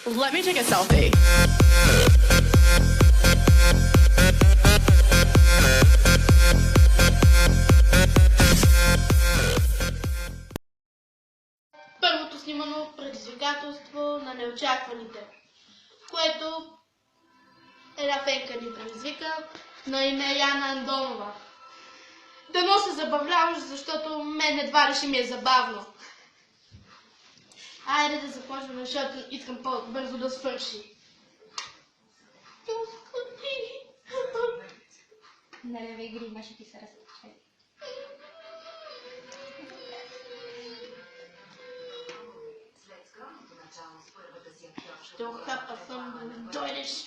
Let me take a selfie. Първото снимано предизвикателство на неочакваните, което една фенка ни предизвика на име Яна Андонова. Дано се забавляваш, защото мен едва ли ще ми е забавно. Айде да започваме, защото искам по-бързо да свърши. Не ревей, грима, ще ти се разтече. Ще охапа съм да не дойдеш.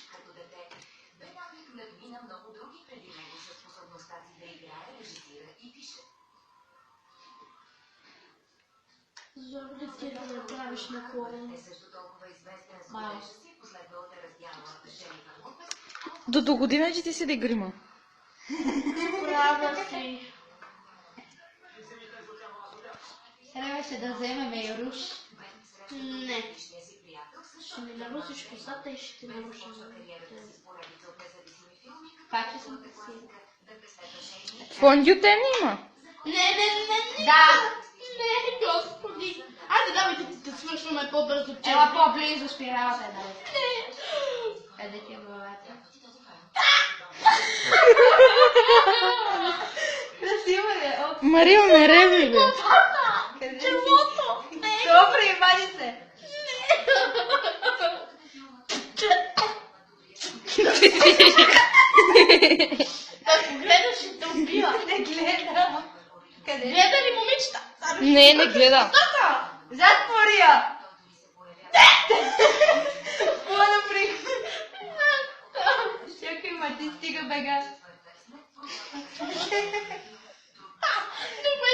Надмина много други преди него със способността си да играе, режисира и пише. Зорли ти да направиш на колен. Е също толкова известен с младежа си, последва от раздяла Женифър Лопес. До година ще ти си да грима. Права си. Трябваше да вземем и руш. Не. Ще ми нарусиш косата и ще ти наруша. Пак ще съм красива. Фондютен има. Не. Да! Не, господи. Айде давайте да свършваме по-бързо. Ела по-близо спиралата, да. Не. Къде ти е главата? Красиво ли? Мария, не реви, бе. Челото. Не. Добре, имани се. Ако гледаш, ще те убива. Не гледам. Къде? Гледа ли момичета? Не гледа. Зад Мария! Какво направи? Чакай, ма ти стига бега. Добре,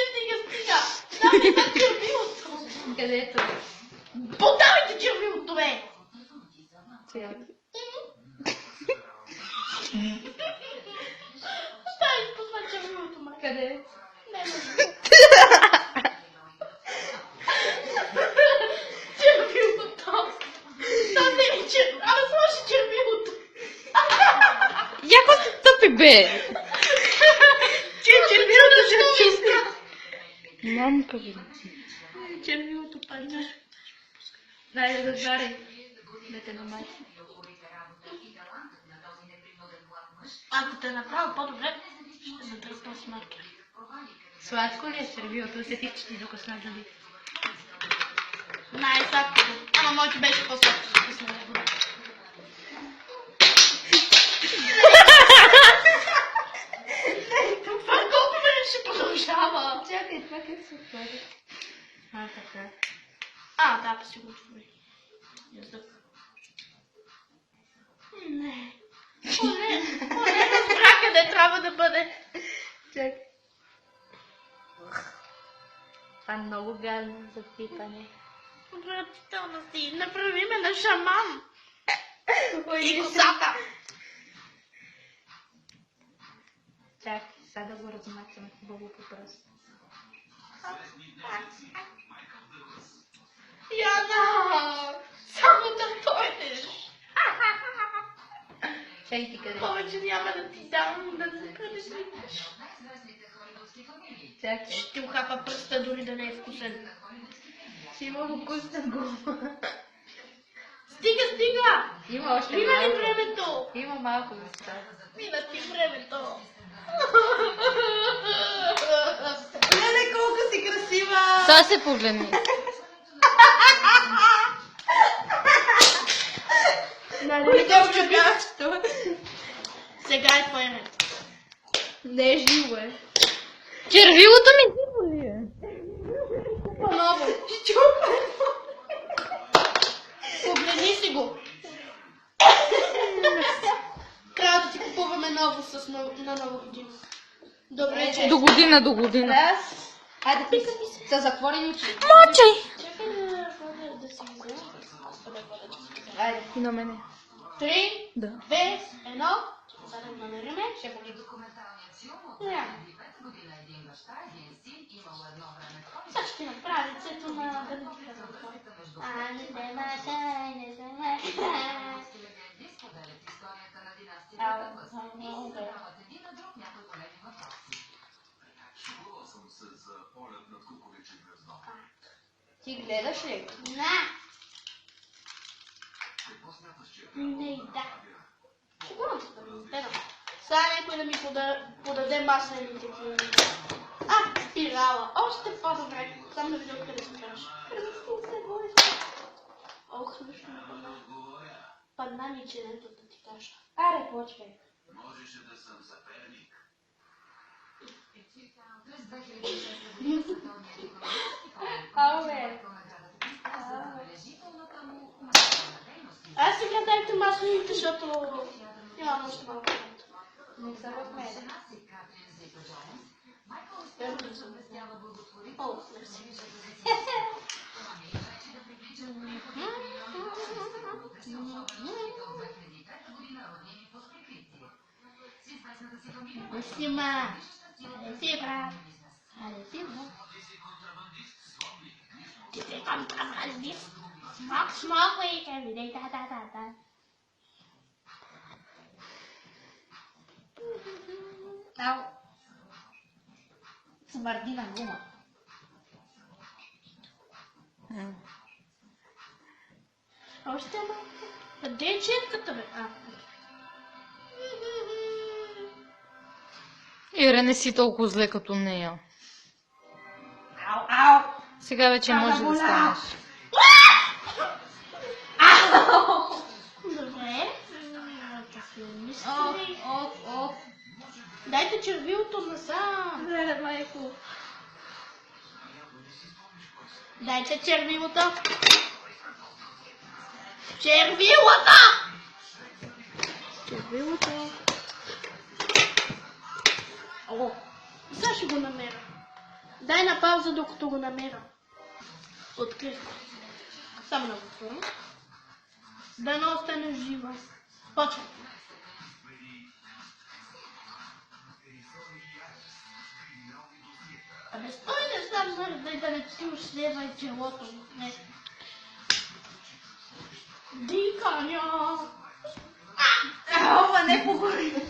стига. Давай на червилото. Където? Подавайте червилото, бе. Остави спусна червилото, ма. Къде? Не. Червилото. Да, не ми червилото. Абе, сложи червилото. Яко се тъпи, бе. Червилото ще чувства. Мамка, бе. Червилото падна. Дай да зари. Да те намаси. Ако те направя по-добре, ще задръпна с маркер. Сладко ли е червилото? Усетих, че ти докосна дали. Най-сладкото. Ама моето беше по-сладко, ще пусна него. Това колко време ще продължава? Чакай, това как се отвори? Така. Да, па си го отвори. Язък. Не. Поне разбра къде трябва да бъде. Чакай. Това е много гадно за пипане. Отвратително си. Направи ме на шаман. Ой, И косата. Чакай, сега да го размачаме хубаво по пръст. Яна! Само да дойдеш. Чакай ти къде? Повече няма да ти дам да се предизвикаш. Чакай. Ще ухапа пръста, дори да не е вкусен. Ще има вкусна гума. Стига! Има още Мина ли малко. времето? Има малко места. Мина ти времето. Гледай колко си красива! Та се погледни. Нали Идем чудачето. сега е твое ред. Не е живо е. Червилото ми живо ли е? Отново. Погледни си го. Трябва да ти купуваме ново на нова година. Добре, че... До година. Раз. Айде писай. С затворени очи. Мочай. Чакай да си взема. Айде. И на мене. 3, Да. 2, 1. Сега да го намериме. Ще го види. Година един баща, един син, имало едно време. Сега ще направя лицето на... А, не се маша, не се маша. Ти гледаш ли? Не, да. Сигурно се да ми гледам. Сега някой да ми подаде маслените книги. Спирала. Още по-добре. Сам да видя къде се караш. Ох, нищо не падна. Падна ми челето, да ти кажа. Аре, почвай. Можеше да съм съперник. През 2006 световният икономически форум Абе. за забележителната му материална дейност. Аз си гледайте маслените, защото нямам още малко. Не са в мен. Жена си Катрин Зета-Джонс, Майкъл успява да съвместява благотворителност с грижата за децата. Това не е вече да привлича необходимите милиони средства, които са особено скрита от 2003 година роднини по прикритие. С известната си фамилия Не си, ма. Не си, брат. Не си, брат. Ти си контрабандист. Смок, викам ви, дай, да. Ау. Смърди на гума. Още малко. Къде е четката, бе? Ире, не си толкова зле като нея. Ау. Сега вече може да станеш. Добре. Да се мисли. Оф. Дайте червилото насам. Леле, майко. Дайте червилото. Червилото! О, сега ще го намеря. Дай на пауза, докато го намеря. Открих. Само да го отворя. Да не остане жива. Почва. Абе, стой, не знам, да не ти ушлева и челото. Не. Диканя. Ау, не погори.